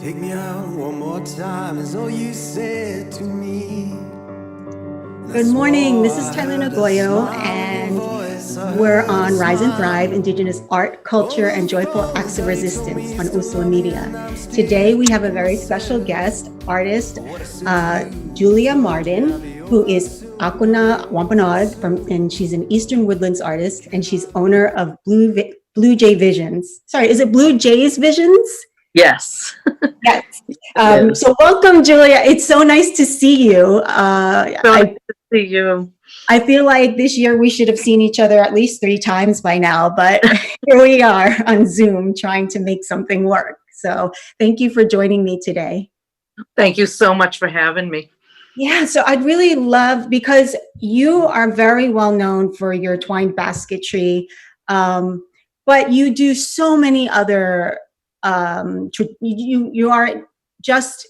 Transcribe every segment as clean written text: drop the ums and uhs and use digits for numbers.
Take me out one more time is all you said to me. Good morning. This is Tailinh Agoyo, and we're on Rise and Thrive, Indigenous Art, Culture, and Joyful Acts of Resistance on Usula Media. Today, we have a very special guest, artist Julia Marden, who is Akuna Wampanoag, and she's an Eastern Woodlands artist, and she's owner of Bluejay Visions. Sorry, is it Bluejays Visions? Yes. Yes. So welcome, Julia. It's so nice to see you. Nice to see you. I feel like this year we should have seen each other at least 3 times by now, but here we are on Zoom trying to make something work. So thank you for joining me today. Thank you so much for having me. Yeah, so I'd really love, because you are very well known for your twined basketry, but you do so many other you are just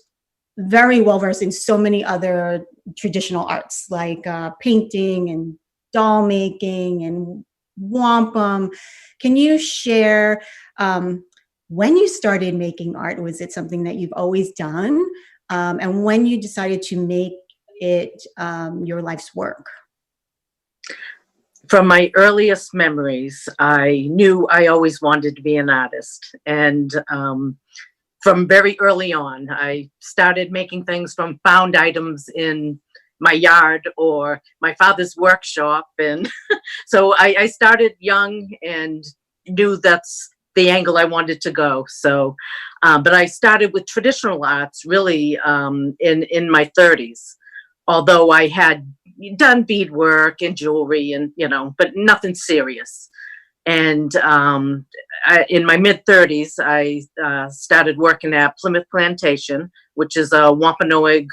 very well versed in so many other traditional arts, like painting and doll making and wampum. Can you share when you started making art? Was it something that you've always done? And when you decided to make it your life's work? From my earliest memories, I knew I always wanted to be an artist. And from very early on, I started making things from found items in my yard or my father's workshop. And so I started young and knew that's the angle I wanted to go. So, but I started with traditional arts really in my 30s, although I had done beadwork and jewelry and, but nothing serious. And in my mid-30s, I started working at Plymouth Plantation, which is a Wampanoag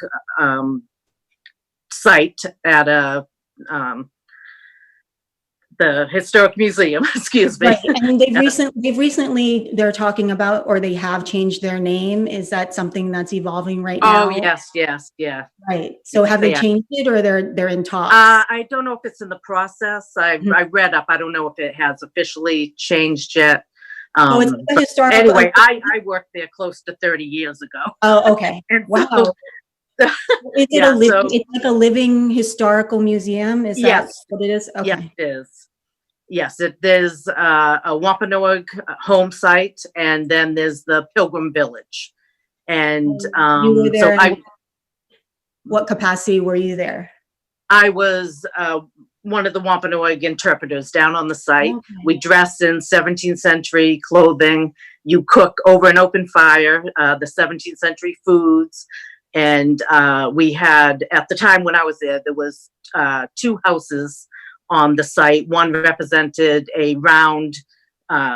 site at the Historic Museum, excuse me. Right. And they've recently, they're talking about, or they have changed their name. Is that something that's evolving right now? Oh, yes, yeah. Right. So have they changed it, or they're in talks? I don't know if it's in the process. I read up. I don't know if it has officially changed yet. Oh, it's like a historical. Anyway, I worked there close to 30 years ago. Oh, okay. Wow. So, is it it's like a living historical museum? Is that what it is? Okay. Yes, it is. Yes, there's a Wampanoag home site, and then there's the Pilgrim Village. And you were there so what capacity were you there? I was one of the Wampanoag interpreters down on the site. Okay. We dress in 17th century clothing. You cook over an open fire, the 17th century foods. And we had, at the time when I was there was 2 houses on the site. One represented a round,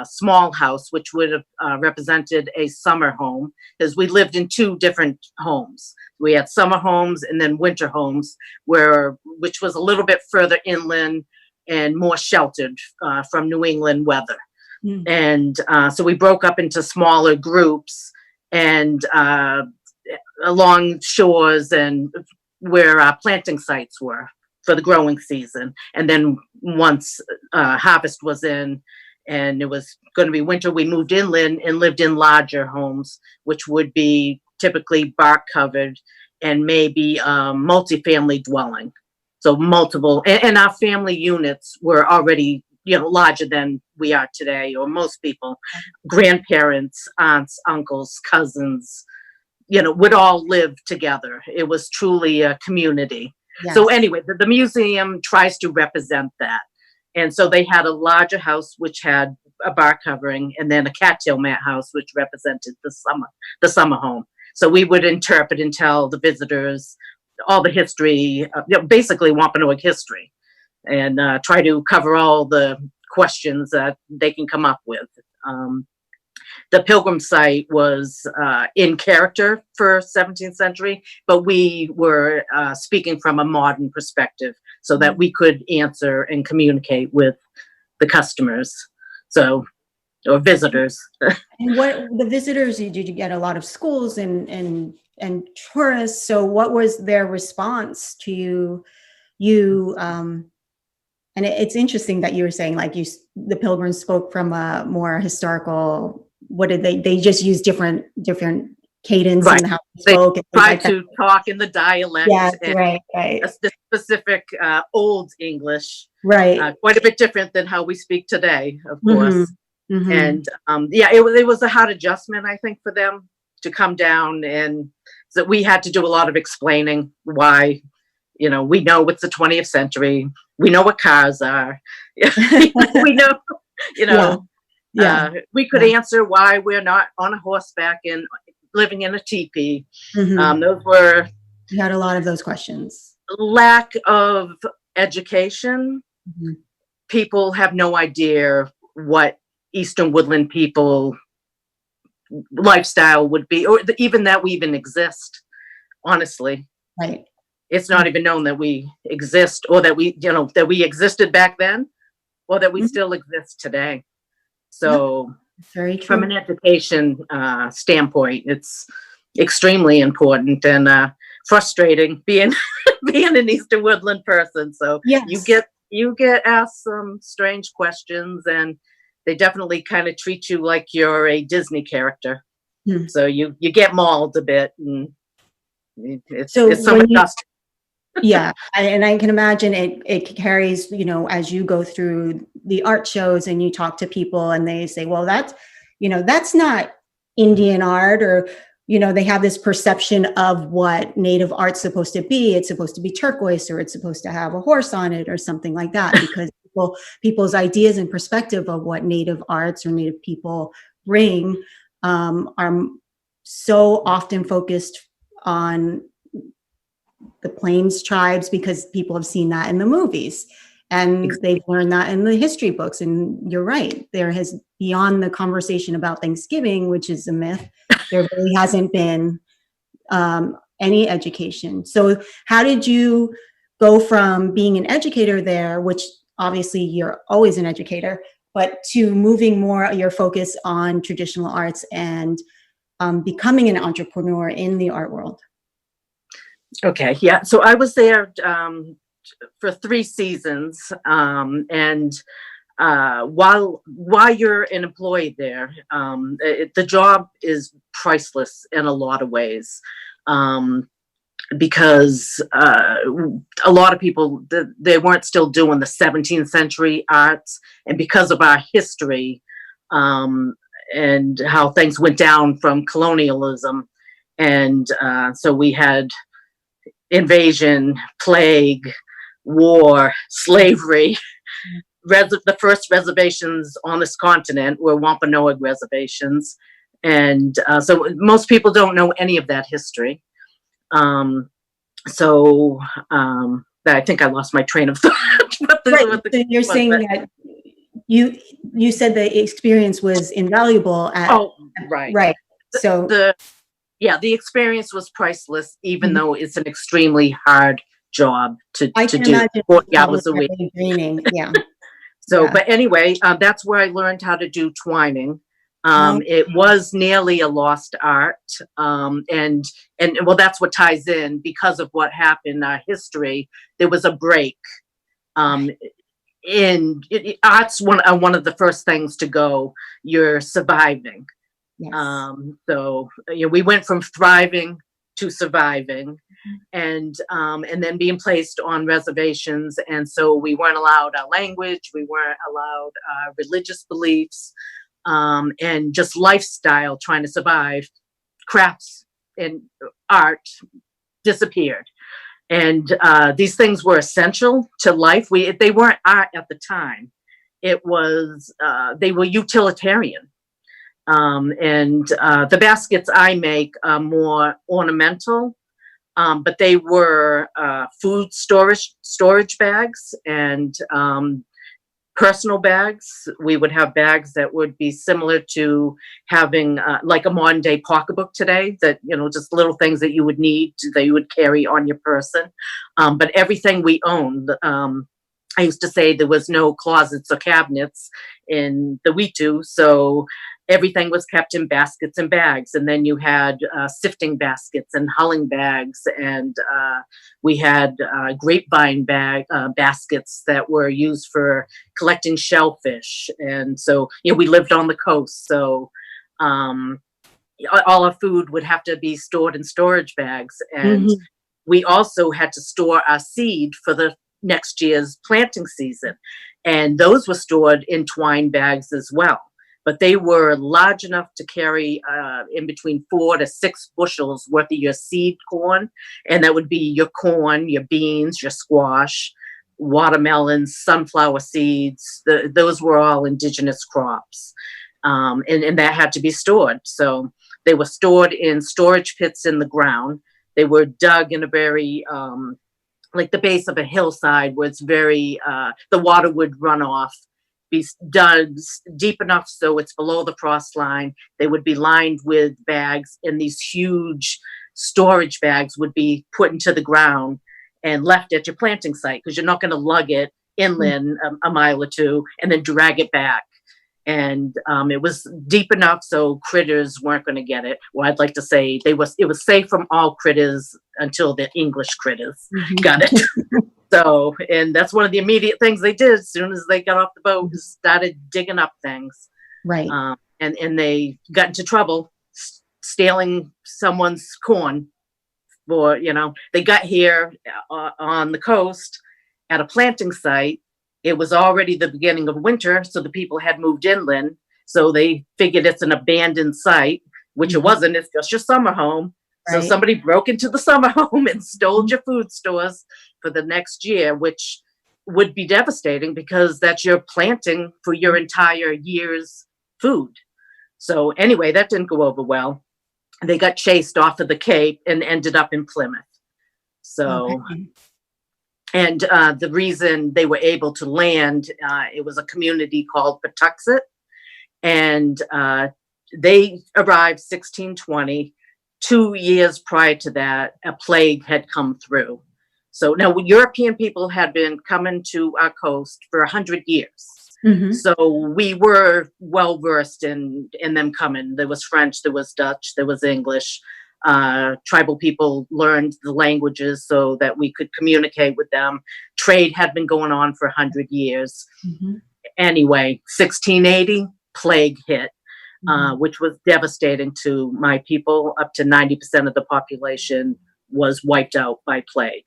small house, which would have represented a summer home, because we lived in 2 different homes. We had summer homes and then winter homes, which was a little bit further inland and more sheltered from New England weather. Mm. And so we broke up into smaller groups and along shores and where planting sites were for the growing season. And then once harvest was in and it was going to be winter, we moved inland and lived in larger homes, which would be typically bark covered and maybe multifamily dwelling. So multiple, and our family units were already, larger than we are today, or most people. Grandparents, aunts, uncles, cousins, would all live together. It was truly a community. Yes. So anyway, the museum tries to represent that. And so they had a larger house, which had a bark covering, and then a cattail mat house, which represented the summer home. So we would interpret and tell the visitors all the history, basically Wampanoag history, and try to cover all the questions that they can come up with. The Pilgrim site was in character for 17th century, but we were speaking from a modern perspective so that we could answer and communicate with the customers, or visitors. And what the visitors, did you get a lot of schools and tourists? So what was their response to you? And it's interesting that you were saying, like, the Pilgrims spoke from a more historical. What did they just use different cadence Right. and how they They spoke and things try like that. to talk in the dialect Yes, and right. the specific Old English, Right. quite a bit different than how we speak today, of Mm-hmm. course. Mm-hmm. And yeah, it was a hard adjustment, I think, for them to come down, and so we had to do a lot of explaining why. We know it's the 20th century. We know what cars are. We know, Yeah. Yeah. we could Yeah. answer why we're not on a horseback and living in a teepee. Mm-hmm. Those were You had a lot of those questions. lack of education. Mm-hmm. People have no idea what Eastern Woodland people lifestyle would be, or even that we even exist. Honestly, Right. it's not even known that we exist, or that we existed back then, or that we Mm-hmm. still exist today. Yep. So, Very true. from an education standpoint, it's extremely important and frustrating being being an Eastern Woodland person. So Yes. you get asked some strange questions, and they definitely kind of treat you like you're a Disney character. So you get mauled a bit, and it's some adjustment. Yeah, and I can imagine it carries, as you go through the art shows and you talk to people and they say, well, that's not Indian art, or, they have this perception of what Native art's supposed to be. It's supposed to be turquoise, or it's supposed to have a horse on it, or something like that, because people's ideas and perspective of what Native arts or Native people bring are so often focused on the Plains tribes, because people have seen that in the movies and they've learned that in the history books. And you're right, there has, beyond the conversation about Thanksgiving, which is a myth, there really hasn't been any education. So how did you go from being an educator there, which obviously you're always an educator, but to moving more your focus on traditional arts and becoming an entrepreneur in the art world? Okay, yeah. So I was there for 3 seasons, and while you're an employee there, the job is priceless in a lot of ways, because a lot of people, they weren't still doing the 17th century arts, and because of our history and how things went down from colonialism, and so we had invasion, plague, war, slavery. The first reservations on this continent were Wampanoag reservations. And so most people don't know any of that history. So I think I lost my train of thought. So you're saying that you said the experience was invaluable right. Right. So the experience was priceless, even though it's an extremely hard job to do, imagine 40 hours a week. Draining. Yeah. So, Yeah. but anyway, that's where I learned how to do twining. It was nearly a lost art, and well, that's what ties in, because of what happened in our history. There was a break. In art's one of the first things to go. You're surviving. Yes. So we went from thriving to surviving, and then being placed on reservations, and so we weren't allowed our language, we weren't allowed religious beliefs, and just lifestyle, trying to survive. Crafts and art disappeared, and these things were essential to life. They weren't art at the time. It was they were utilitarian. And the baskets I make are more ornamental, but they were food storage bags and personal bags. We would have bags that would be similar to having like a modern day pocketbook today, that, just little things that you would need, that you would carry on your person. But everything we owned, I used to say there was no closets or cabinets in the Witu, so everything was kept in baskets and bags. And then you had sifting baskets and hulling bags, and we had grapevine baskets that were used for collecting shellfish. And so, we lived on the coast, so all our food would have to be stored in storage bags. And Mhm. we also had to store our seed for the next year's planting season. And those were stored in twine bags as well. But they were large enough to carry in between 4 to 6 bushels worth of your seed corn. And that would be your corn, your beans, your squash, watermelons, sunflower seeds. Those were all indigenous crops. And that had to be stored. So they were stored in storage pits in the ground. They were dug in a very, like the base of a hillside where it's very, the water would run off, be dug deep enough so it's below the frost line. They would be lined with bags, and these huge storage bags would be put into the ground and left at your planting site, because you're not going to lug it inland a mile or two and then drag it back. And it was deep enough so critters weren't going to get it. Well, I'd like to say it was safe from all critters until the English critters got it. So, and that's one of the immediate things they did as soon as they got off the boat, started digging up things. Right. And they got into trouble stealing someone's corn. Or, they got here on the coast at a planting site. It was already the beginning of winter, so the people had moved inland. So they figured it's an abandoned site, which it wasn't. It's just your summer home. Right. So somebody broke into the summer home and stole your food stores for the next year, which would be devastating because that's your planting for your entire year's food. So anyway, that didn't go over well. They got chased off of the Cape and ended up in Plymouth. So... Okay. And the reason they were able to land, it was a community called Patuxet, and they arrived 1620. 2 years prior to that, a plague had come through. So now European people had been coming to our coast for 100 years. Mm-hmm. So we were well versed in them coming. There was French, there was Dutch, there was English. Tribal people learned the languages so that we could communicate with them. Trade had been going on for 100 years. Mm-hmm. Anyway, 1680, plague hit, which was devastating to my people. Up to 90% of the population was wiped out by plague.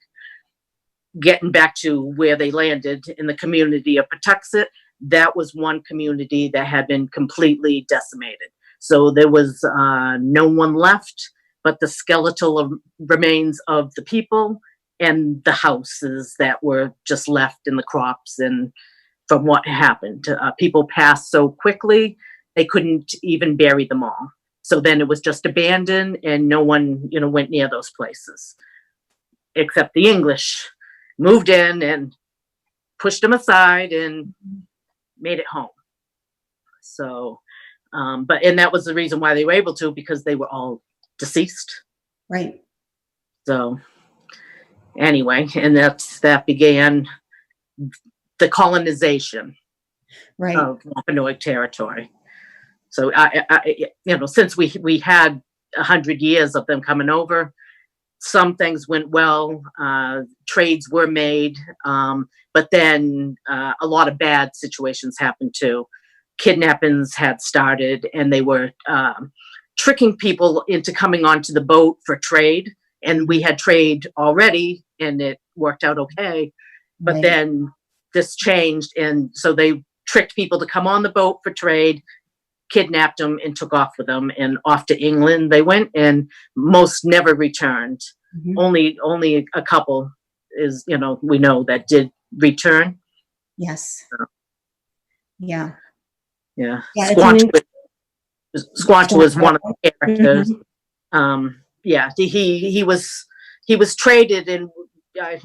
Getting back to where they landed in the community of Patuxet, that was one community that had been completely decimated. So there was no one left but the skeletal remains of the people and the houses that were just left in the crops. And from what happened, people passed so quickly, they couldn't even bury them all. So then it was just abandoned and no one, went near those places. Except the English moved in and pushed them aside and made it home. So, and that was the reason why they were able to, because they were all deceased. Right. So anyway, and that began the colonization of Wampanoag territory. So since we had 100 years of them coming over, some things went well, trades were made, but then a lot of bad situations happened too. Kidnappings had started, and they were tricking people into coming onto the boat for trade. And we had trade already, and it worked out okay. But then this changed, and so they tricked people to come on the boat for trade, kidnapped them, and took off with them. And off to England they went, and most never returned. Mm-hmm. Only a couple is, we know that did return. Yes. Yeah. Yeah. Squanch was one of the characters. Mm-hmm. He was traded, and I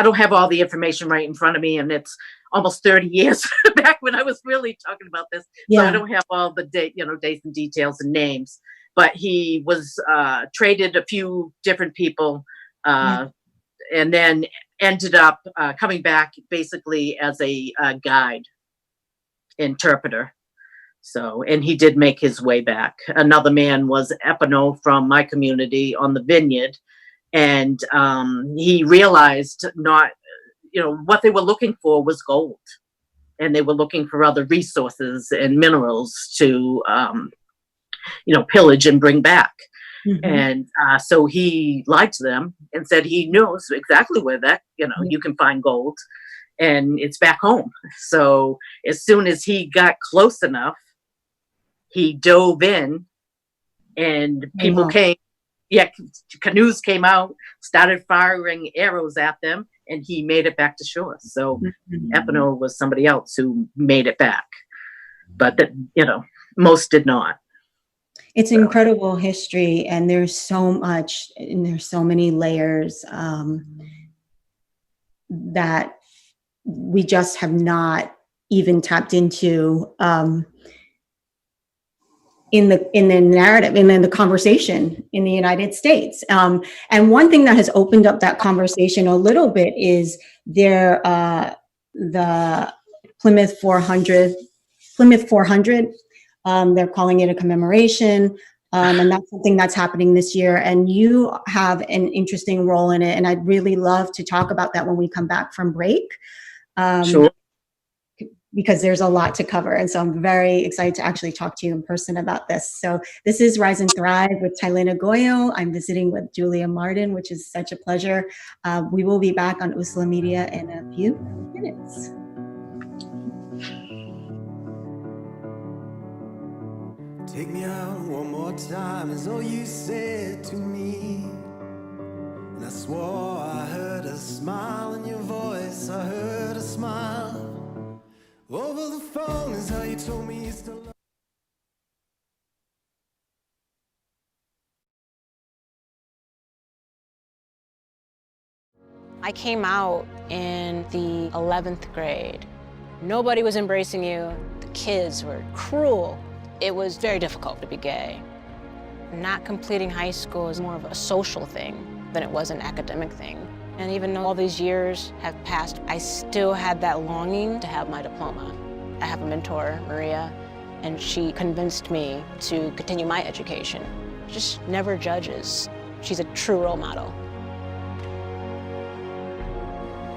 don't have all the information right in front of me, and it's almost 30 years back when I was really talking about this. Yeah. So I don't have all the dates and details and names. But he was traded a few different people, and then ended up coming back basically as a guide, interpreter. So, and he did make his way back. Another man was Epino from my community on the vineyard. And he realized what they were looking for was gold. And they were looking for other resources and minerals to pillage and bring back. Mhm. And so he lied to them and said he knows exactly where that, you can find gold, and it's back home. So as soon as he got close enough, he dove in, and people Wow. came. Yeah, canoes came out, started firing arrows at them, and he made it back to shore. So Mhm. Epino was somebody else who made it back, but most did not. It's incredible history, and there's so much, and there's so many layers that we just have not even tapped into in the narrative and in the conversation in the United States. And one thing that has opened up that conversation a little bit is the Plymouth 400. They're calling it a commemoration. And that's something that's happening this year. And you have an interesting role in it. And I'd really love to talk about that when we come back from break. Sure. Because there's a lot to cover. And so I'm very excited to actually talk to you in person about this. So this is Rise and Thrive with Tailinh Agoyo. I'm visiting with Julia Marden, which is such a pleasure. We will be back on Usla Media in a few minutes. Take me out one more time is all you said to me. And I swore I heard a smile in your voice. I heard a smile. Over the phone is how you told me you still love. I came out in the 11th grade. Nobody was embracing you. The kids were cruel. It was very difficult to be gay. Not completing high school is more of a social thing than it was an academic thing. And even though all these years have passed, I still had that longing to have my diploma. I have a mentor, Maria, and she convinced me to continue my education. Just never judges. She's a true role model.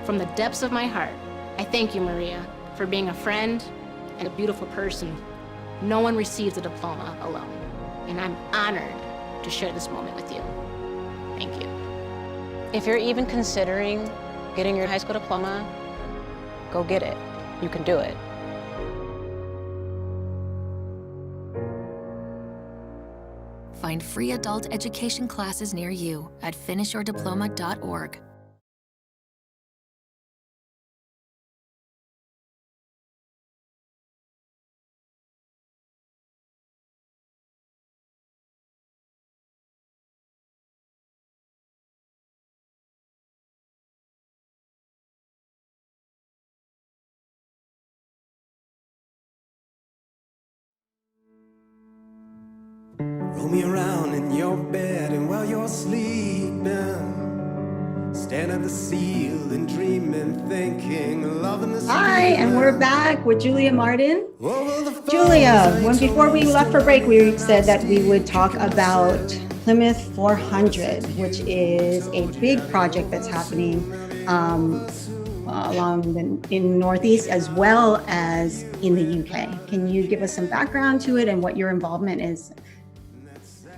From the depths of my heart, I thank you, Maria, for being a friend and a beautiful person. No one receives a diploma alone, and I'm honored to share this moment with you. Thank you. If you're even considering getting your high school diploma, go get it. You can do it. Find free adult education classes near you at finishyourdiploma.org. Roll me around in your bed, and while you're sleeping, stand at the ceiling, dreaming, thinking, loving the Hi, and we're back with Julia Marden. Over the phone Julia, is how you before told we me left still for break, love we me, said that we still would talk about Plymouth 400, which is a big project that's happening in Northeast as well as in the UK. Can you give us some background to it and what your involvement is?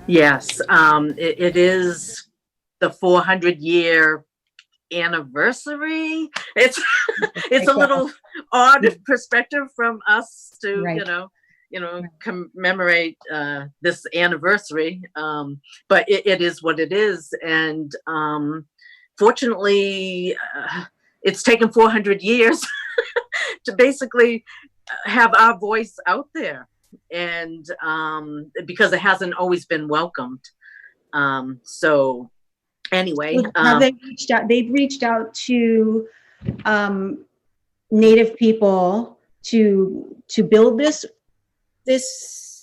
Yes, it is the 400-year anniversary. It's a little odd perspective from us to Right. commemorate this anniversary, but it is what it is. And fortunately, it's taken 400 years to basically have our voice out there, and because it hasn't always been welcomed. So anyway, Have they reached out? They've reached out to Native people to build this.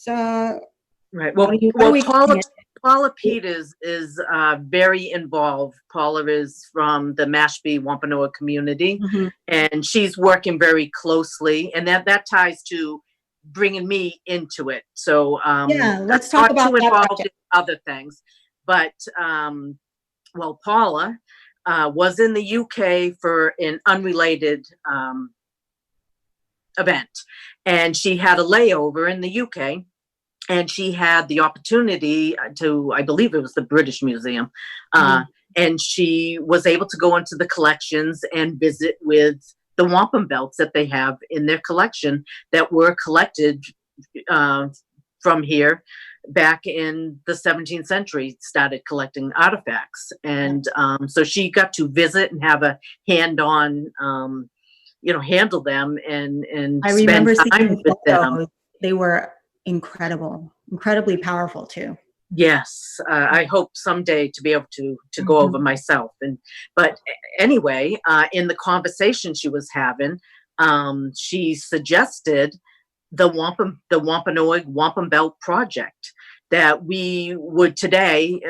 right. What are we calling it? Paula Peters is very involved. Paula is from the Mashpee Wampanoag community, Mhm. and she's working very closely, and that ties to bringing me into it. So Yeah, let's talk not about too that involved project. in other things, but well, Paula was in the UK for an unrelated event, and she had a layover in the UK, and she had the opportunity to, I believe it was the British Museum, and she was able to go into the collections and visit with the wampum belts that they have in their collection that were collected from here back in the 17th century, started collecting artifacts. And so she got to visit and have a hand-on, handle them and I spend remember time seeing with them. photos. They were incredibly powerful too. Yes, I hope someday to be able to go over myself. But anyway, in the conversation she was having, she suggested the Wampanoag Wampum Belt Project, that we would today,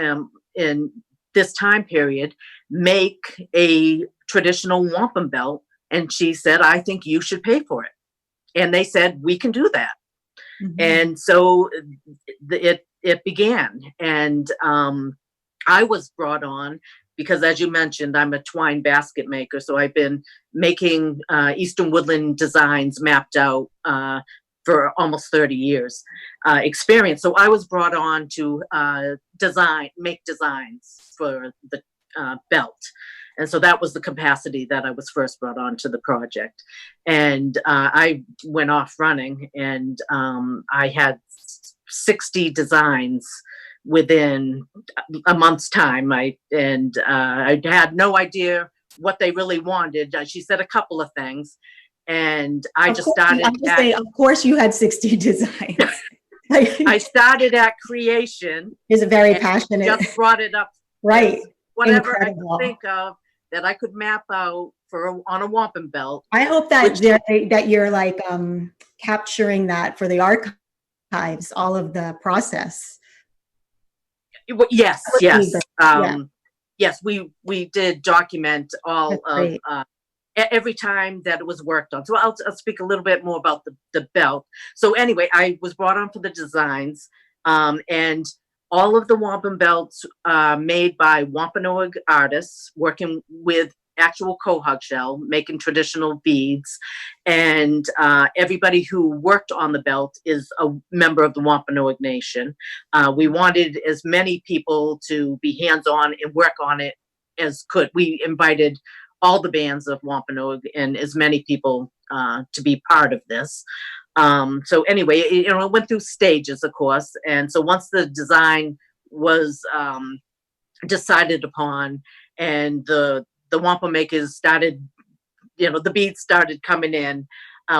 in this time period, make a traditional wampum belt. And she said, I think you should pay for it. And they said, we can do that. And so it began. And I was brought on because, as you mentioned, I'm a twine basket maker. So I've been making Eastern woodland designs mapped out for almost 30 years experience. So I was brought on to make designs for the belt. And so that was the capacity that I was first brought on to the project. And I went off running, and I had 60 designs within a month's time. I had no idea what they really wanted. She said a couple of things, and I just started. Of course, you had 60 designs. I started at creation. Is very passionate. Just brought it up. Right. Whatever Incredible. I could think of that I could map out on a wampum belt. I hope that that you're like capturing that for the archives, all of the process. Yes. Yes, we did document all of every time that it was worked on. So I'll speak a little bit more about the belt. So anyway, I was brought on for the designs, and all of the wampum belts made by Wampanoag artists working with actual quahog shell, making traditional beads. And everybody who worked on the belt is a member of the Wampanoag Nation. We wanted as many people to be hands-on and work on it as could. We invited all the bands of Wampanoag and as many people to be part of this. So anyway, it went through stages, of course. And so once the design was decided upon, and the wampum makers started, the beads started coming in,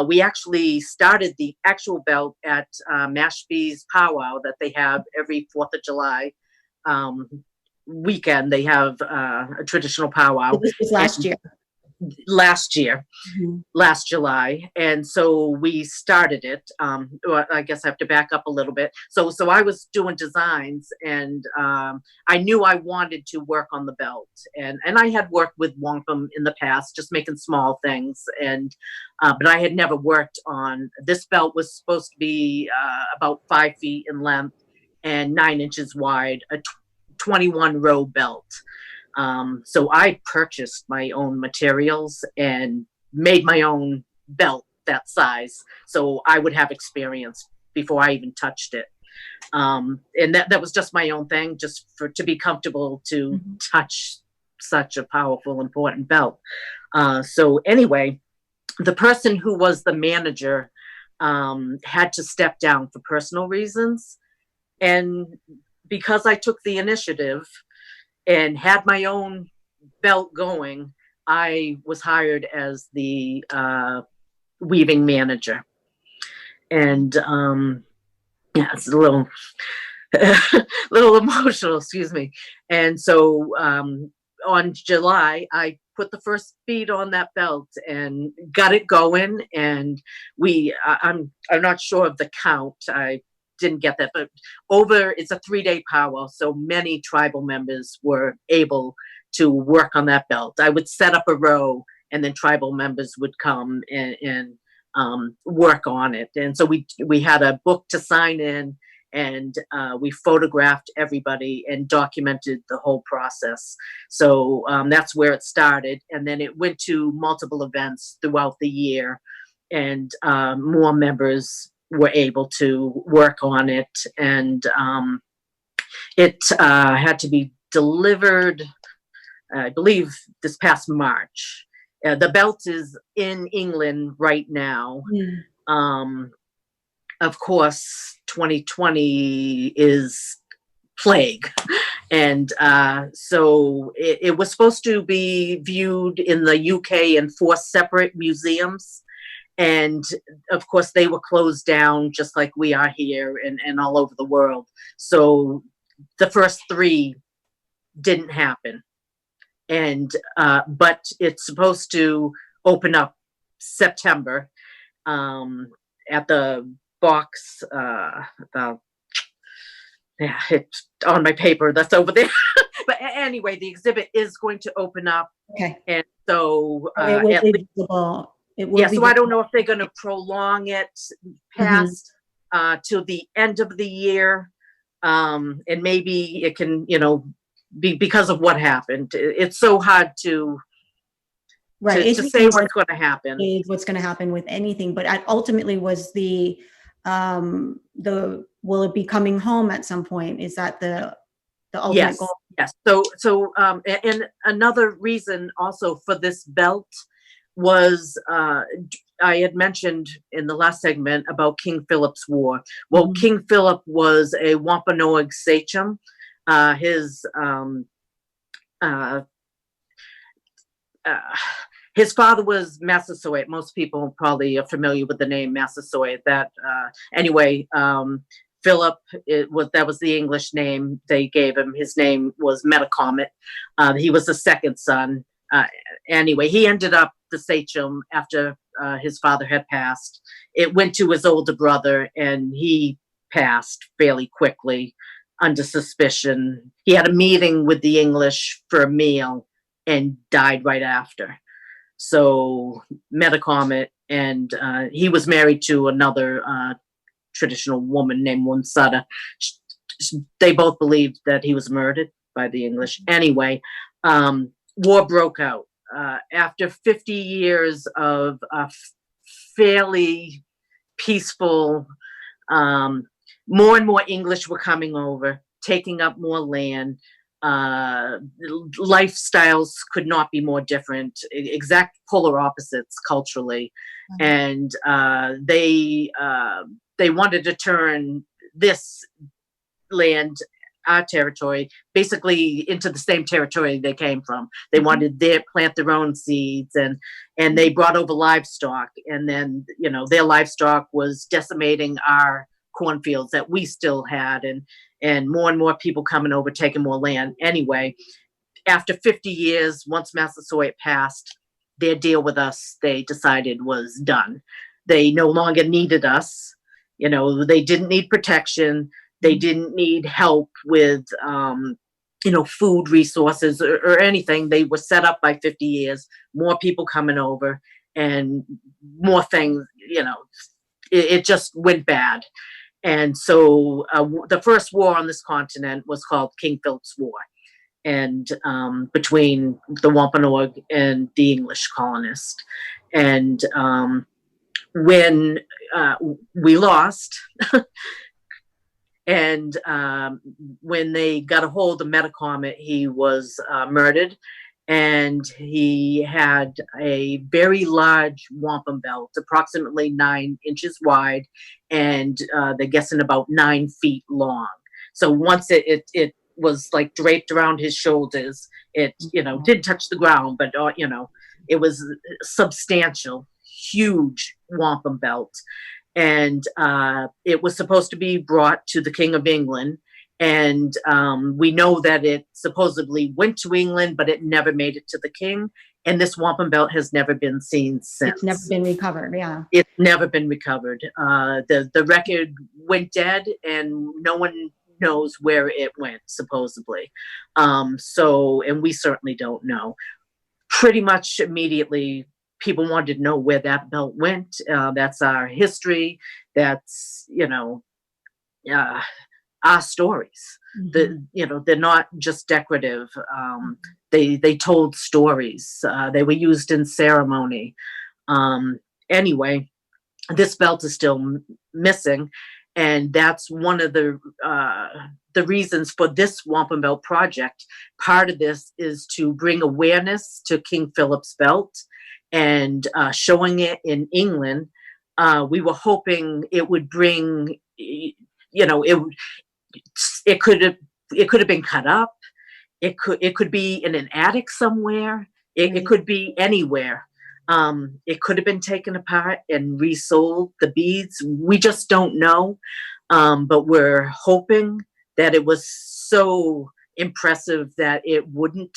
we actually started the actual belt at Mashpee's powwow that they have every 4th of July weekend. They have a traditional powwow. This was last year. Last July. And so we started it. Well, I guess I have to back up a little bit. So I was doing designs, and I knew I wanted to work on the belt. And I had worked with wampum in the past, just making small things. And but I had never worked on this belt. Was supposed to be about 5 feet in length and 9 inches wide, a 21 row belt. So I purchased my own materials and made my own belt that size, so I would have experience before I even touched it. And that was just my own thing, just to be comfortable to touch such a powerful, important belt. So anyway, the person who was the manager had to step down for personal reasons. And because I took the initiative and had my own belt going, I was hired as the weaving manager. And it's a little emotional, excuse me. And so on July, I put the first bead on that belt and got it going. And I'm not sure of the count. I didn't get that, but it's a 3-day powwow, so many tribal members were able to work on that belt. I would set up a row, and then tribal members would come and work on it. And so we had a book to sign in, and we photographed everybody and documented the whole process. So that's where it started, and then it went to multiple events throughout the year, and more members were able to work on it, and it had to be delivered, I believe, this past March. The belt is in England right now. Of course, 2020 is plague. And so it was supposed to be viewed in the UK in 4 separate museums. And of course, they were closed down just like we are here and all over the world. So the first 3 didn't happen. And but it's supposed to open up September at the box. Yeah, it's on my paper that's over there. But anyway, the exhibit is going to open up. Okay. And so It will be visible. It will be so I don't know if they're going to prolong it past till the end of the year. And maybe it can, be because of what happened. It's so hard to say what's going to happen. What's going to happen with anything, but ultimately was will it be coming home at some point? Is that the ultimate goal? Yes. So and another reason also for this belt was I had mentioned in the last segment about King Philip's War. Well, King Philip was a Wampanoag sachem. His father was Massasoit. Most people probably are familiar with the name Massasoit. Anyway, Philip, that was the English name they gave him. His name was Metacomet. He was the second son. Anyway, he ended up the sachem after his father had passed. It went to his older brother, and he passed fairly quickly under suspicion. He had a meeting with the English for a meal and died right after. So Metacomet, and he was married to another traditional woman named Wonsutta. They both believed that he was murdered by the English. Anyway, war broke out. After 50 years of fairly peaceful, more and more English were coming over, taking up more land. Lifestyles could not be more different, exact polar opposites culturally. And they wanted to turn this land, our territory, basically into the same territory they came from. They wanted to plant their own seeds, and they brought over livestock, and then their livestock was decimating our cornfields that we still had, and more people coming over, taking more land. Anyway, after 50 years, once Massasoit passed, their deal with us, they decided, was done. They no longer needed us. They didn't need protection. They didn't need help with, food resources or anything. They were set up by 50 years, more people coming over, and more things, it just went bad. And so the first war on this continent was called King Philip's War, and between the Wampanoag and the English colonists. And when we lost, and when they got a hold of Metacomet, he was murdered, and he had a very large wampum belt, approximately 9 inches wide, and they're guessing about 9 feet long. So once it was like draped around his shoulders, it didn't touch the ground, but it was substantial, huge wampum belt. And it was supposed to be brought to the King of England. And we know that it supposedly went to England, but it never made it to the king. And this wampum belt has never been seen since. It's never been recovered, yeah. It's never been recovered. The record went dead, and no one knows where it went, supposedly. And we certainly don't know. Pretty much immediately, people wanted to know where that belt went. That's our history. That's, our stories. They're not just decorative. They told stories. They were used in ceremony. Anyway, this belt is still missing. And that's one of the reasons for this wampum belt project. Part of this is to bring awareness to King Philip's belt and showing it in England. We were hoping it would bring, you know, it could have been cut up. It could be in an attic somewhere. It could be anywhere. It could have been taken apart and resold, the beads. We just don't know. But we're hoping that it was so impressive that it wouldn't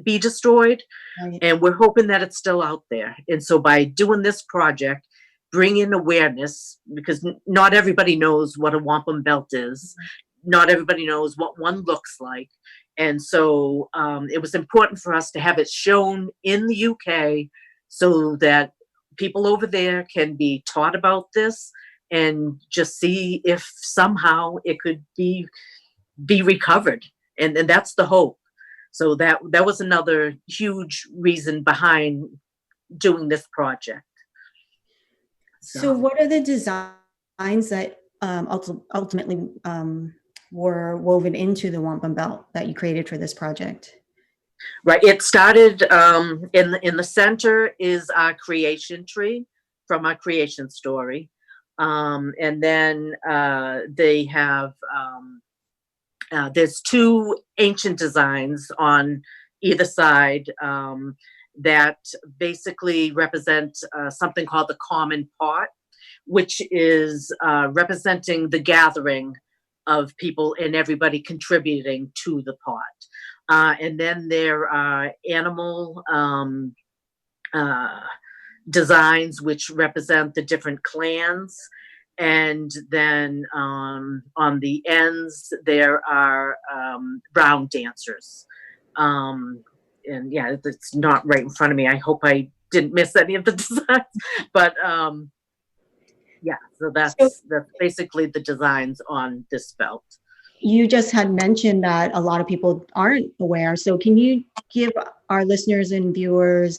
be destroyed. Right. And we're hoping that it's still out there. And so by doing this project, bring in awareness, because not everybody knows what a wampum belt is. Not everybody knows what one looks like. And so it was important for us to have it shown in the UK so that people over there can be taught about this and just see if somehow it could be recovered. And that's the hope. So that was another huge reason behind doing this project. So what are the designs that ultimately were woven into the wampum belt that you created for this project? Right. It started in the center is our creation tree from our creation story. And then they have there's two ancient designs on either side that basically represent something called the common pot, which is representing the gathering of people and everybody contributing to the pot. And then there are animal designs which represent the different clans. And then on the ends, there are round dancers. And yeah, it's not right in front of me. I hope I didn't miss any of the designs. But yeah, so that's basically the designs on this belt. You just had mentioned that a lot of people aren't aware. So can you give our listeners and viewers,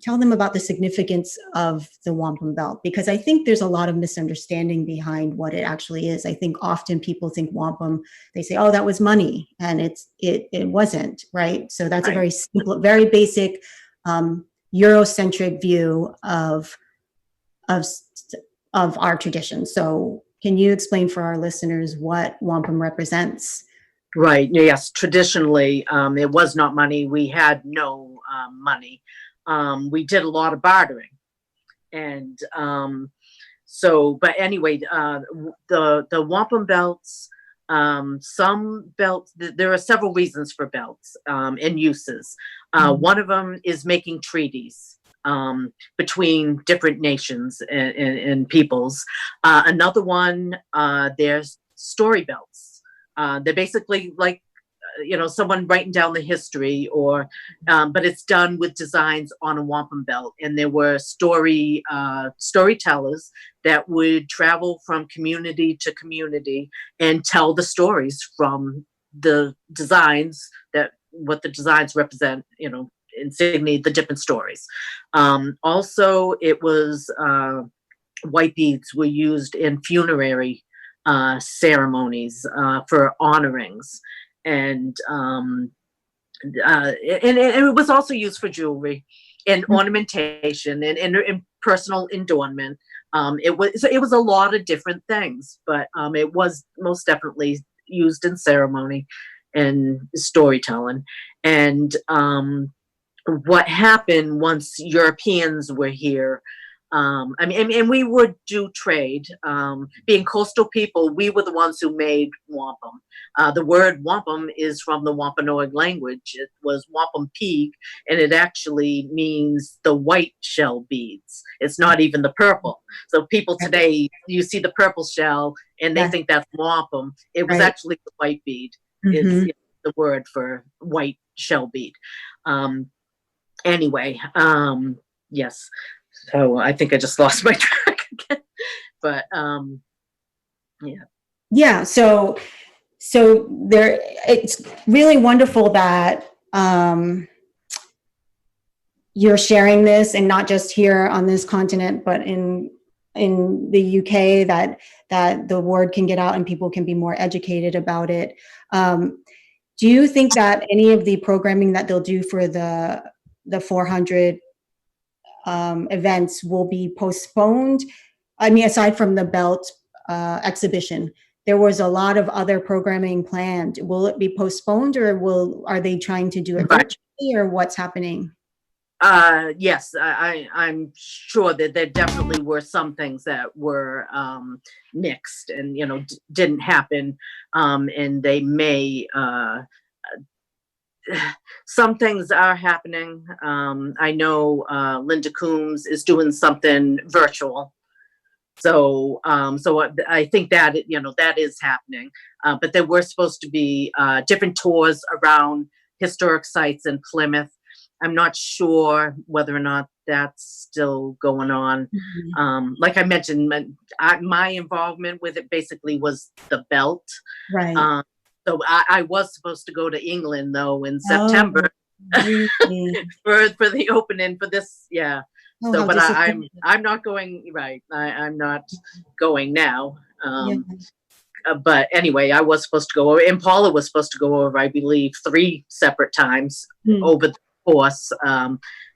tell them about the significance of the wampum belt? Because I think there's a lot of misunderstanding behind what it actually is. I think often people think wampum, they say, oh, that was money. And it wasn't, right? So that's right. A very simple, very basic Eurocentric view of our tradition. So can you explain for our listeners what wampum represents? Right. Yes. Traditionally, it was not money. We had no money. We did a lot of bartering. And but anyway, the wampum belts, some belts, there are several reasons for belts and uses. One of them is making treaties between different nations and peoples. Another one, there's story belts. They're basically like, someone writing down the history, or, but it's done with designs on a wampum belt. And there were storytellers that would travel from community to community and tell the stories from the designs, what the designs represent, insignia, the different stories. Also, it was white beads were used in funerary ceremonies for honorings, and it was also used for jewelry and ornamentation and personal adornment. It was a lot of different things, but it was most definitely used in ceremony and storytelling. And what happened once Europeans were here, and we would do trade. Being coastal people, we were the ones who made wampum. The word wampum is from the Wampanoag language. It was wampum peak, and it actually means the white shell beads. It's not even the purple. So people today, you see the purple shell, and they think that's wampum. It was actually the white bead. It's the word for white shell bead. Anyway, yes. So I think I just lost my track again, but yeah. Yeah. So it's really wonderful that you're sharing this, and not just here on this continent, but in the UK, that the word can get out and people can be more educated about it. Do you think that any of the programming that they'll do for the 400 events will be postponed? I mean, aside from the belt exhibition, there was a lot of other programming planned. Will it be postponed, or are they trying to do it virtually, or what's happening? Yes, I'm sure that there definitely were some things that were nixed and, didn't happen. And they may, some things are happening. I know Linda Coombs is doing something virtual. So I think that, that is happening. But there were supposed to be different tours around historic sites in Plymouth. I'm not sure whether or not that's still going on. Like I mentioned, my involvement with it basically was the belt. Right. So I was supposed to go to England though in September for the opening for this. Yeah. So, but I'm not going. Right. I'm not going now. But anyway, I was supposed to go over, and Paula was supposed to go over, I believe, 3 separate times over the course.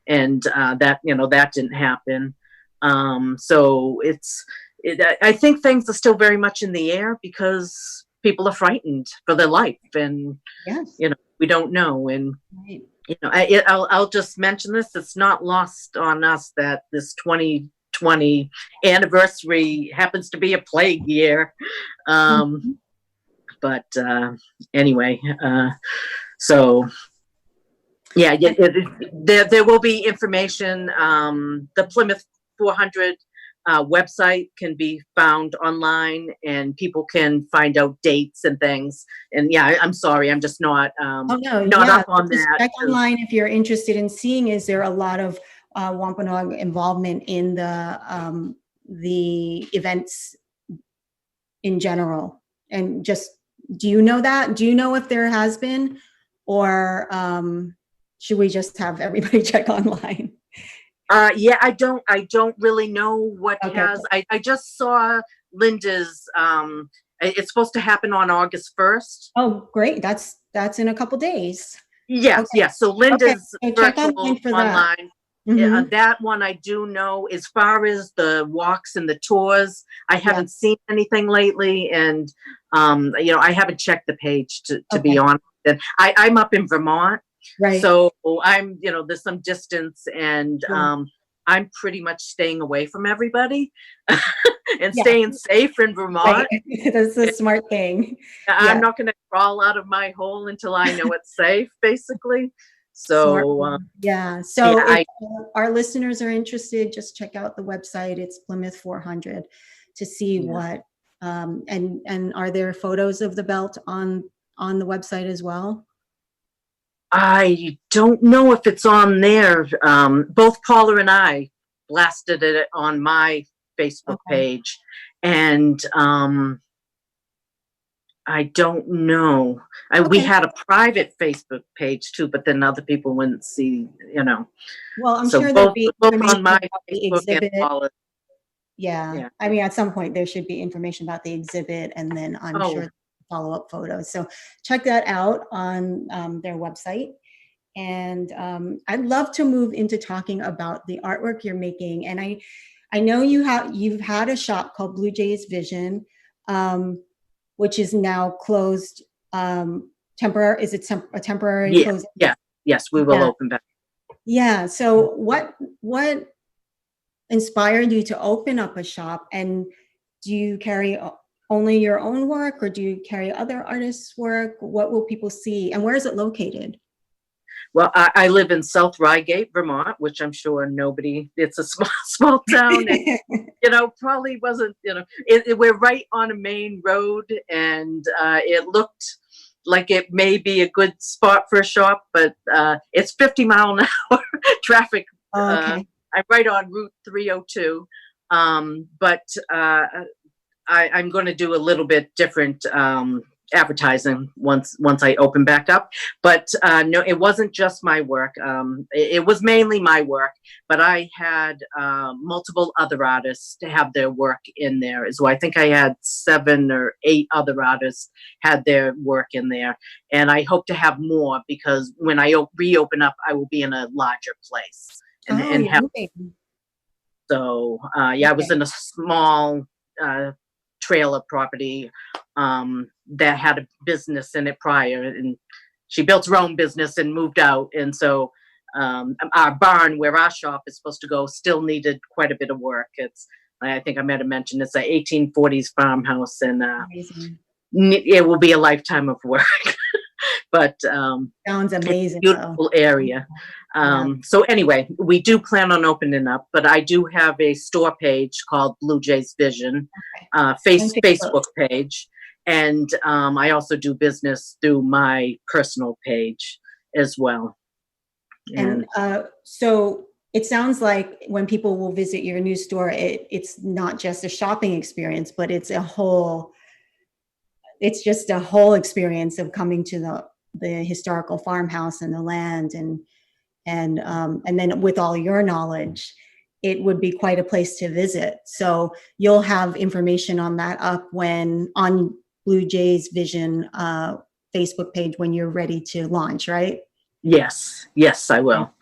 And that, that didn't happen. So I think things are still very much in the air because people are frightened for their life, and, we don't know. And, I'll just mention this. It's not lost on us that this 2020 anniversary happens to be a plague year. But anyway, so yeah, there will be information. The Plymouth 400 website can be found online, and people can find out dates and things. And yeah, I'm sorry, I'm just not up on that. Check online if you're interested in seeing. Is there a lot of Wampanoag involvement in the events in general? And just, do you know that? Do you know if there has been, or should we just have everybody check online? Yeah, I don't really know what has. I just saw Linda's. It's supposed to happen on August 1st. Oh, great! That's in a couple days. Yes, yes. So Linda's so check virtual online. Yeah, that one I do know. As far as the walks and the tours, I haven't seen anything lately, and I haven't checked the page to be honest. And I'm up in Vermont. Right. So I'm, there's some distance, and I'm pretty much staying away from everybody and staying safe in Vermont. Right. That's a smart thing. I'm not going to crawl out of my hole until I know it's safe, basically. So, So if our listeners are interested, just check out the website. It's Plymouth 400 to see what, and are there photos of the belt on the website as well? I don't know if it's on there. Both Paula and I blasted it on my Facebook page, and I don't know. We had a private Facebook page too, but then other people wouldn't see, Well, I'm so sure both there'll be on my Facebook and Paula. Yeah. I mean, at some point there should be information about the exhibit, and then I'm sure follow-up photos. So check that out on their website. And I'd love to move into talking about the artwork you're making. And I know you've had a shop called Bluejays Vision, which is now closed. Temporary? Is it a temporary closing? Yeah. Yes, we will open back. Yeah. So what inspired you to open up a shop? And do you carry only your own work, or do you carry other artists' work? What will people see, and where is it located? Well, I live in South Reigate, Vermont, which I'm sure it's a small town, and, probably wasn't, we're right on a main road, and it looked like it may be a good spot for a shop, but it's 50-mile-an-hour traffic. I'm right on Route 302, but I'm going to do a little bit different advertising once I opened back up. But no, it wasn't just my work. It was mainly my work, but I had multiple other artists to have their work in there as well. I think I had 7 or 8 other artists had their work in there, and I hope to have more, because when I reopen up, I will be in a larger place and have. So I was in a small trailer property that had a business in it prior, and she built her own business and moved out. And so our barn where our shop is supposed to go still needed quite a bit of work. I think I might have mentioned, it's an 1840s farmhouse, and it will be a lifetime of work. But sounds amazing. Beautiful area. So anyway, we do plan on opening up, but I do have a store page called Bluejays Vision, Facebook page. And I also do business through my personal page as well. And so it sounds like when people will visit your new store, it's not just a shopping experience, but it's just a whole experience of coming to the historical farmhouse and the land, and then with all your knowledge, it would be quite a place to visit. So you'll have information on that up on Bluejays Vision Facebook page when you're ready to launch, right? Yes, I will.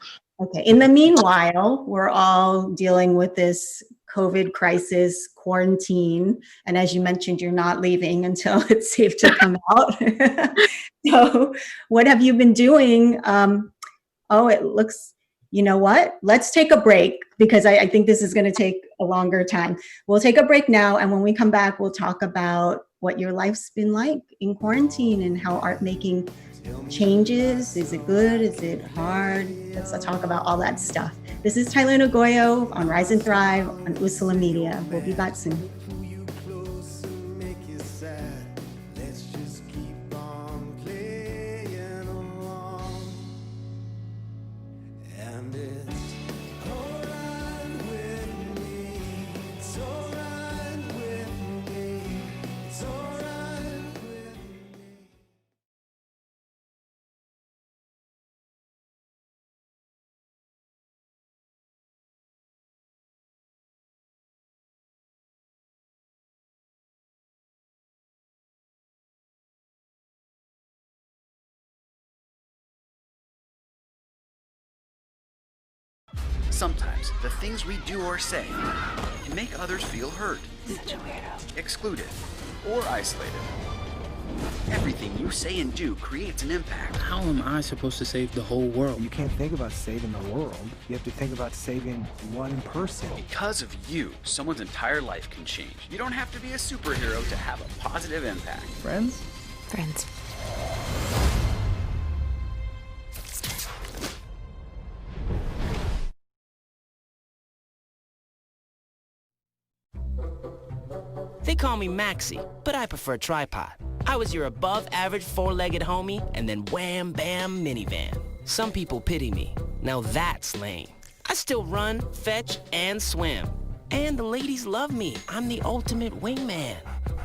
Okay. In the meanwhile, we're all dealing with this COVID crisis, quarantine. And as you mentioned, you're not leaving until it's safe to come out. So what have you been doing? It looks, you know what? Let's take a break, because I think this is going to take a longer time. We'll take a break now. And when we come back, we'll talk about what your life's been like in quarantine and how art making changes. Is it good? Is it hard? Let's talk about all that stuff. This is Tailin Agoyo on Rise and Thrive on Usula Media. We'll be back soon. Sometimes the things we do or say can make others feel hurt, excluded, or isolated. Everything you say and do creates an impact. How am I supposed to save the whole world? You can't think about saving the world. You have to think about saving one person. Because of you, someone's entire life can change. You don't have to be a superhero to have a positive impact. Friends? Friends. They call me Maxie, but I prefer tripod. I was your above-average four-legged homie, and then wham, bam, minivan. Some people pity me. Now that's lame. I still run, fetch, and swim. And the ladies love me. I'm the ultimate wingman.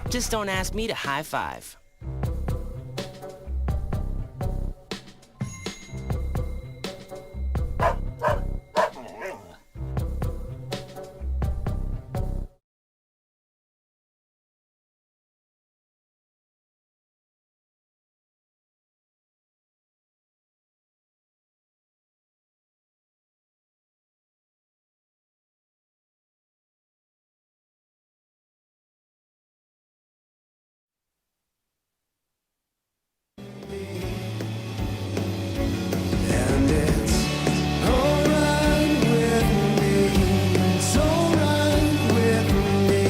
Just don't ask me to high five.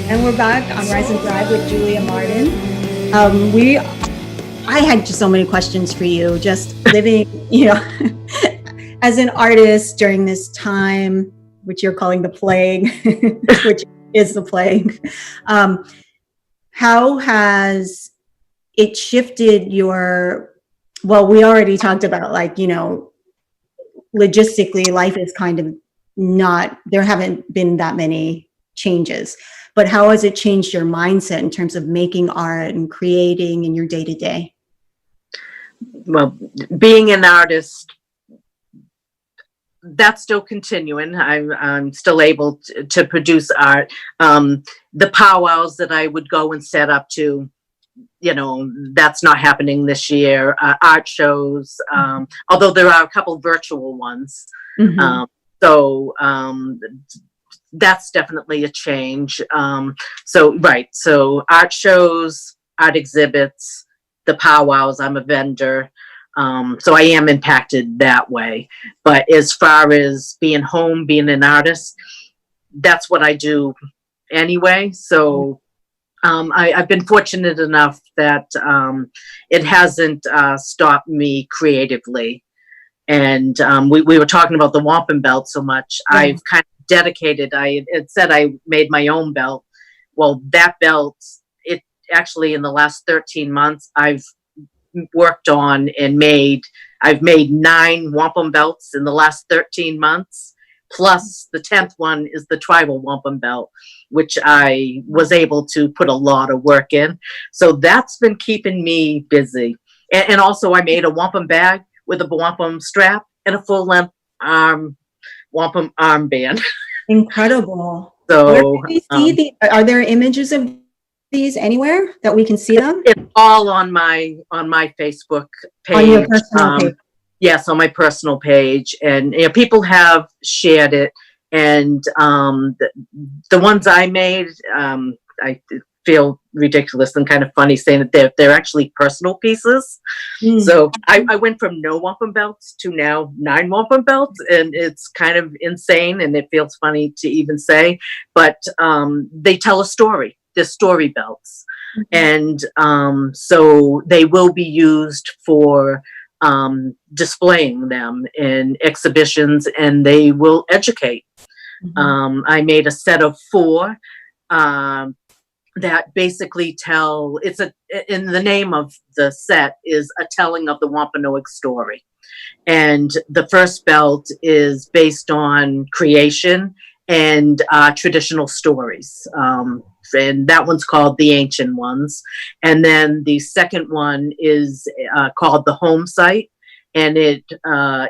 And we're back on Rise and Thrive with Julia Marden. I had just so many questions for you, just living, as an artist during this time, which you're calling the plague, which is the plague. How has it shifted we already talked about, logistically, life is kind of there haven't been that many changes. but how has it changed your mindset in terms of making art and creating in your day-to-day? Well, being an artist, that's still continuing. I'm still able to produce art. The powwows that I would go and set up to, that's not happening this year. Art shows, although there are a couple virtual ones. Mm-hmm. So that's definitely a change. So art shows, art exhibits, the powwows, I'm a vendor. So I am impacted that way. But as far as being home, being an artist, that's what I do anyway. So I've been fortunate enough that it hasn't stopped me creatively. And we were talking about the wampum belt so much. Yeah. I've kind of dedicated, it said I made my own belt. Well, that belt, it actually in the last 13 months, I've worked on and I've made 9 wampum belts in the last 13 months. Plus the 10th one is the tribal wampum belt, which I was able to put a lot of work in. So that's been keeping me busy. And also I made a wampum bag with a wampum strap and a full length wampum armband. Incredible. So where can we see are there images of these anywhere that we can see them? It's all on my Facebook page. On your personal page. Yes, on my personal page, and people have shared it. And the ones I made, I feel ridiculous and kind of funny saying that they're actually personal pieces. So I went from no wampum belts to now 9 wampum belts, and it's kind of insane, and it feels funny to even say, but they tell a story. They're story belts. And so they will be used for displaying them in exhibitions, and they will educate. I made a set of 4 that basically tell, in the name of the set is a telling of the Wampanoag story. And the first belt is based on creation and traditional stories. And that one's called The Ancient Ones. And then the second one is called The Home Site. And it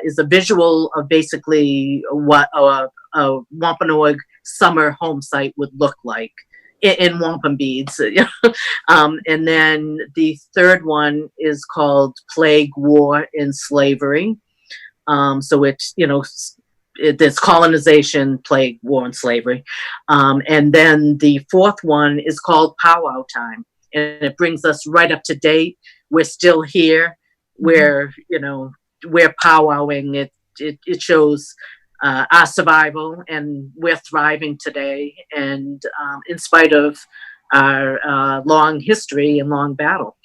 is a visual of basically what a Wampanoag summer home site would look like in wampum beads. And then the third one is called Plague, War, and Slavery. So it's, it's colonization, plague, war, and slavery. And then the fourth one is called Powwow Time. And it brings us right up to date. We're still here. We're powwowing. It shows our survival, and we're thriving today. And in spite of our long history and long battle.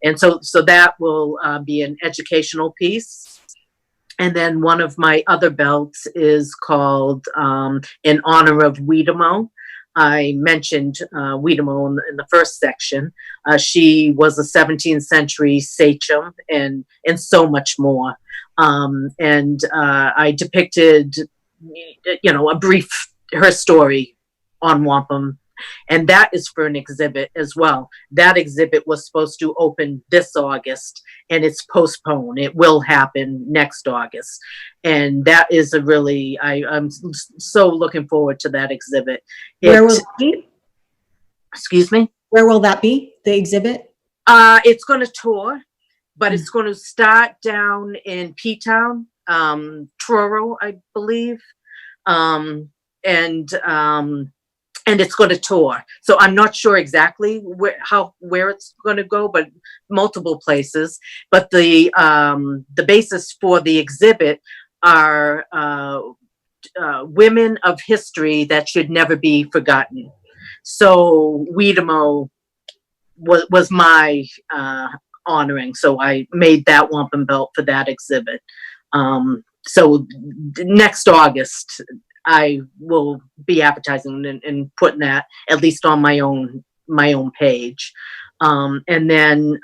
And so that will be an educational piece. And then one of my other belts is called in honor of Weedamo. I mentioned Weedamo in the first section. She was a 17th century sachem and so much more. And I depicted, a brief, her story on wampum. And that is for an exhibit as well. That exhibit was supposed to open this August, and it's postponed. It will happen next August. And that is I'm so looking forward to that exhibit. Where will that be? Excuse me? Where will that be, the exhibit? It's going to tour, but it's going to start down in P-Town, Truro, I believe. And it's going to tour. So I'm not sure exactly where it's going to go, but multiple places. But the basis for the exhibit are women of history that should never be forgotten. So Weedamo was my honoring. So I made that wampum belt for that exhibit. So next August, I will be advertising and putting that at least on my own page. And then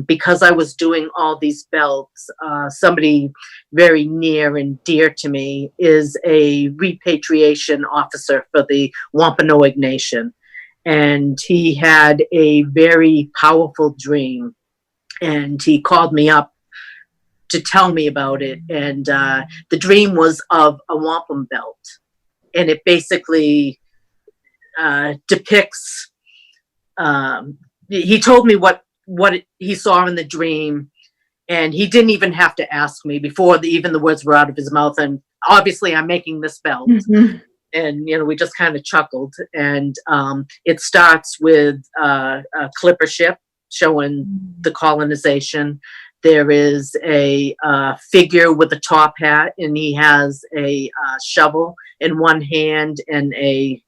because I was doing all these belts, somebody very near and dear to me is a repatriation officer for the Wampanoag Nation. and he had a very powerful dream, and he called me up to tell me about it. And the dream was of a wampum belt, and it basically depicts. He told me what he saw in the dream, and he didn't even have to ask me before even the words were out of his mouth. And obviously, I'm making this belt. Mm-hmm. And, we just kind of chuckled. And it starts with a clipper ship showing the colonization. There is a figure with a top hat, and he has a shovel in one hand and it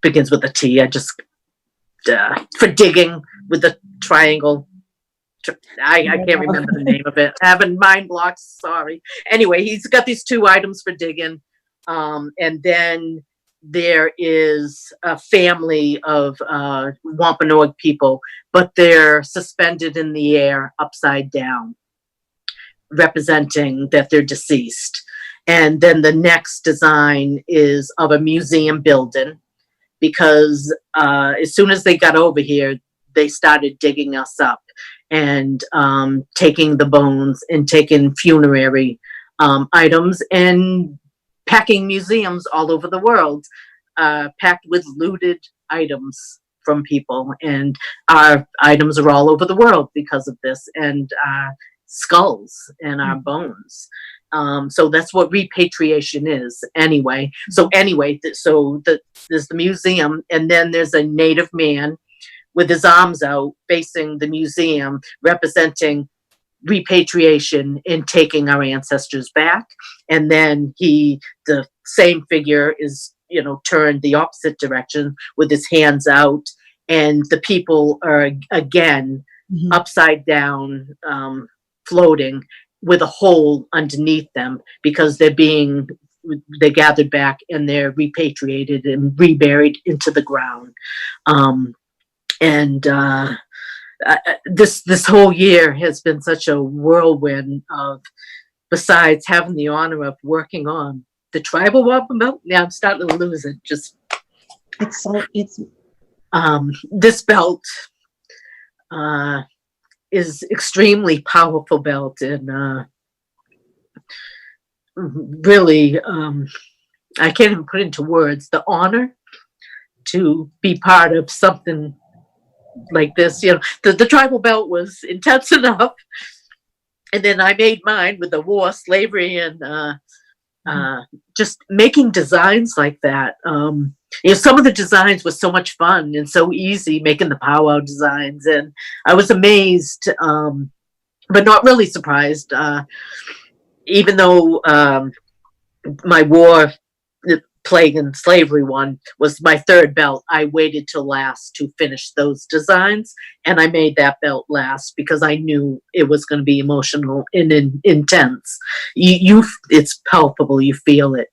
begins with a T. I just, for digging with the triangle. I can't remember the name of it. Having mind blocks, sorry. Anyway, he's got these two items for digging. And then there is a family of Wampanoag people, but they're suspended in the air upside down, representing that they're deceased. And then the next design is of a museum building, because as soon as they got over here, they started digging us up and taking the bones and taking funerary items and packing museums all over the world, packed with looted items from people. And our items are all over the world because of this, and skulls and our bones. So that's what repatriation is anyway. So anyway, there's the museum, and then there's a native man with his arms out facing the museum, representing repatriation and taking our ancestors back. And then the same figure is, turned the opposite direction with his hands out, and the people are again upside down, floating with a hole underneath them, because they're gathered back and they're repatriated and reburied into the ground. This whole year has been such a whirlwind of, besides having the honor of working on the tribal wampum belt. Now I'm starting to lose it. This belt is extremely powerful belt, and really, I can't even put into words the honor to be part of something like this. The tribal belt was intense enough, and then I made mine with the war, slavery, and just making designs like that. Some of the designs were so much fun and so easy, making the powwow designs, and I was amazed, but not really surprised. Even though my war, plague and slavery one was my third belt, I waited till last to finish those designs, and I made that belt last because I knew it was going to be emotional and intense. It's palpable, you feel it.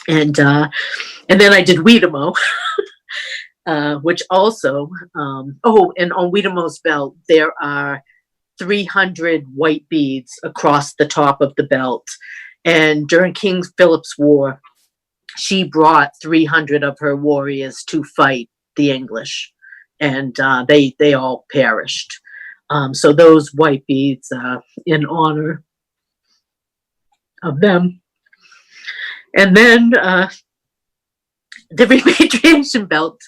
And then I did Wiedemo, which also, and on Wiedemo's belt there are 300 white beads across the top of the belt, and during King Philip's War, she brought 300 of her warriors to fight the English, and they all perished. So those white beads in honor of them. And then the repatriation belt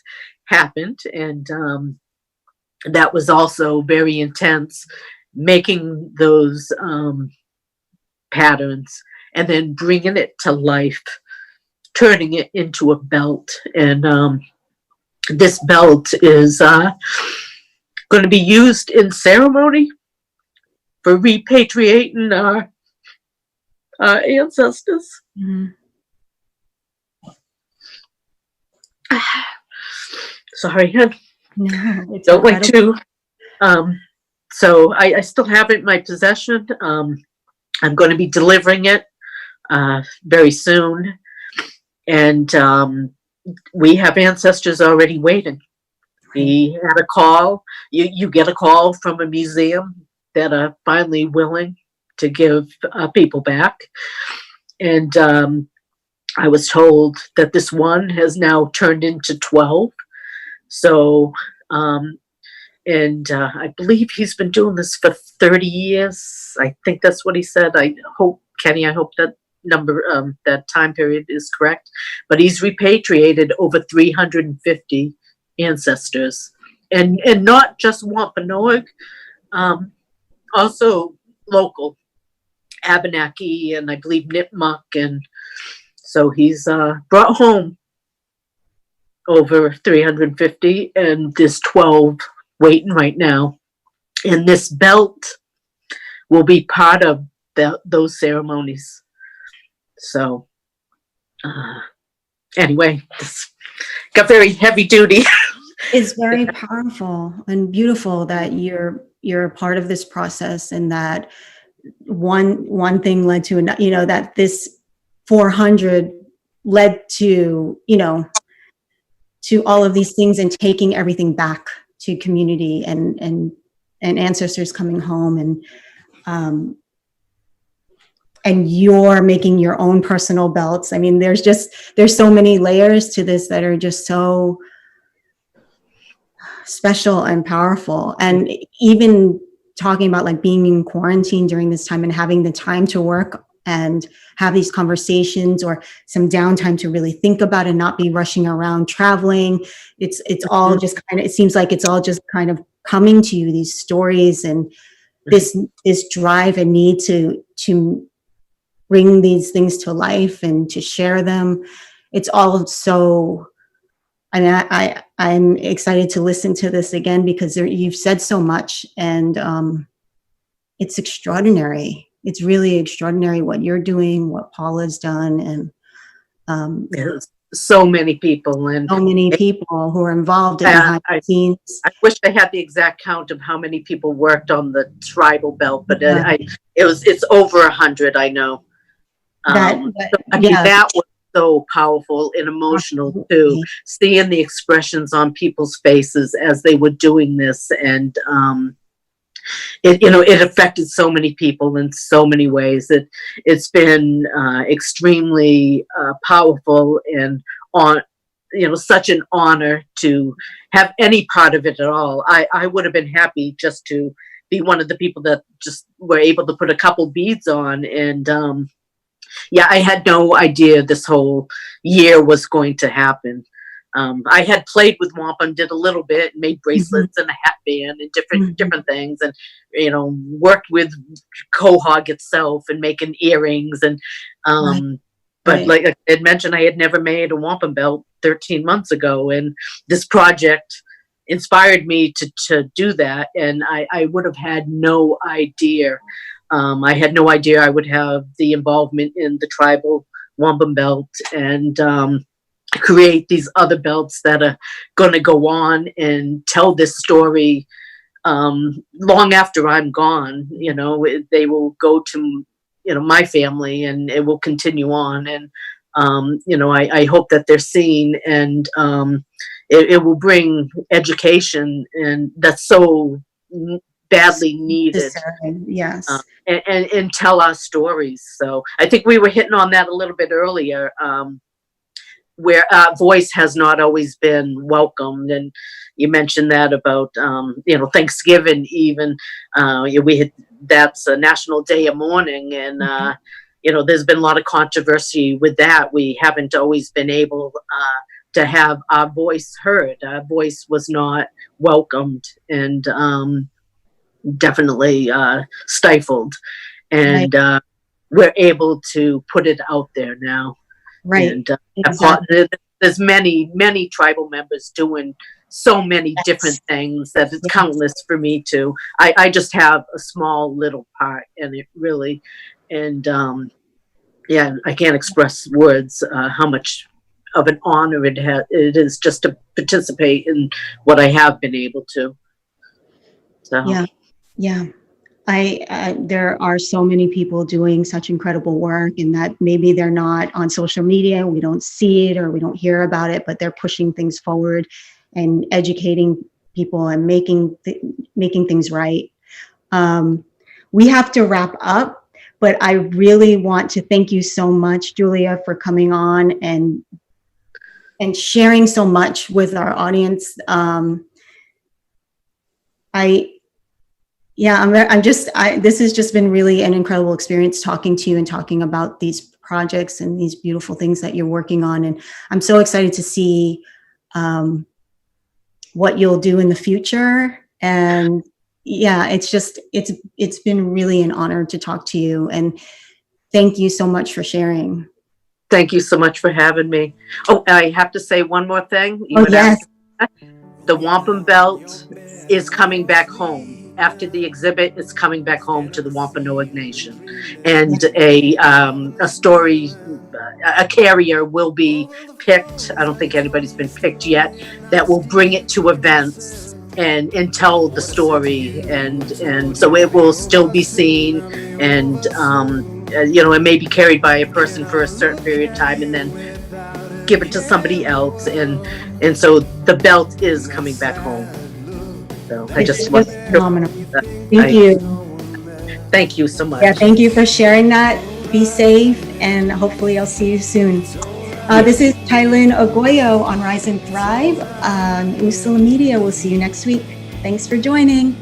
happened, and that was also very intense, making those patterns and then bringing it to life, turning it into a belt. And this belt is going to be used in ceremony for repatriating our ancestors. Mm-hmm. Sorry, no, don't like to. So I still have it in my possession. I'm going to be delivering it very soon. And we have ancestors already waiting. We had a call. You get a call from a museum that are finally willing to give people back. And I was told that this one has now turned into 12. So, I believe he's been doing this for 30 years. I think that's what he said. I hope, Kenny, I hope that number, that time period is correct. But he's repatriated over 350 ancestors. And not just Wampanoag, also local, Abenaki, and I believe Nipmuc. And so he's brought home over 350, and there's 12 waiting right now. And this belt will be part of those ceremonies. So anyway, this got very heavy duty. It's very powerful and beautiful that you're a part of this process, and that one thing led to another, that this 400 led to, to all of these things, and taking everything back to community and ancestors coming home, and you're making your own personal belts. I mean, there's so many layers to this that are just so special and powerful. And even talking about like being in quarantine during this time and having the time to work and have these conversations, or some downtime to really think about and not be rushing around traveling. It's all just kind of, it seems like it's all just kind of coming to you, these stories, and this drive and need to bring these things to life and to share them. It's all so, I mean, I'm excited to listen to this again, because you've said so much, and it's extraordinary. It's really extraordinary what you're doing, what Paula's done, and so many people, and so many people who are involved in behind the scenes. I wish I had the exact count of how many people worked on the tribal belt, but it's over 100. I know. That was so powerful and emotional too, seeing the expressions on people's faces as they were doing this, and it affected so many people in so many ways. It's been extremely powerful, and such an honor to have any part of it at all. I would have been happy just to be one of the people that just were able to put a couple beads on, and I had no idea this whole year was going to happen. I had played with wampum, did a little bit, made bracelets and a hat band and different things, and worked with quahog itself and making earrings, and but like I had mentioned, I had never made a wampum belt 13 months ago, and this project inspired me to do that, and I would have had no idea. I had no idea I would have the involvement in the tribal wampum belt, and create these other belts that are going to go on and tell this story long after I'm gone. They will go to my family, and it will continue on, and I hope that they're seen, and it will bring education, and that's so badly needed. Yes. And tell our stories. So I think we were hitting on that a little bit earlier, where our voice has not always been welcomed. And you mentioned that about, Thanksgiving even, that's a National Day of Mourning. And, there's been a lot of controversy with that. We haven't always been able to have our voice heard. Our voice was not welcomed, and definitely stifled. And we're able to put it out there now. Right. And there's many tribal members doing so many different things that it's countless for me to. I just have a small little part in it, really. And I can't express words how much of an honor it is just to participate in what I have been able to. So yeah. There are so many people doing such incredible work, and that maybe they're not on social media, we don't see it or we don't hear about it, but they're pushing things forward and educating people and making things right. We have to wrap up, But I really want to thank you so much, Julia, for coming on and sharing so much with our audience. This has just been really an incredible experience talking to you and talking about these projects and these beautiful things that you're working on. And I'm so excited to see what you'll do in the future. And yeah, it's been really an honor to talk to you. And thank you so much for sharing. Thank you so much for having me. Oh, I have to say one more thing. Oh, yes. The wampum belt is coming back home. After the exhibit, it's coming back home to the Wampanoag Nation. And a carrier will be picked. I don't think anybody's been picked yet. That will bring it to events and tell the story. And so it will still be seen. And, it may be carried by a person for a certain period of time and then give it to somebody else. And so the belt is coming back home. So I just want phenomenal. Thank you. Thank you so much. Yeah, thank you for sharing that. Be safe, and hopefully I'll see you soon. This is Tailinh Agoyo on Rise and Thrive on Usula Media. We'll see you next week. Thanks for joining.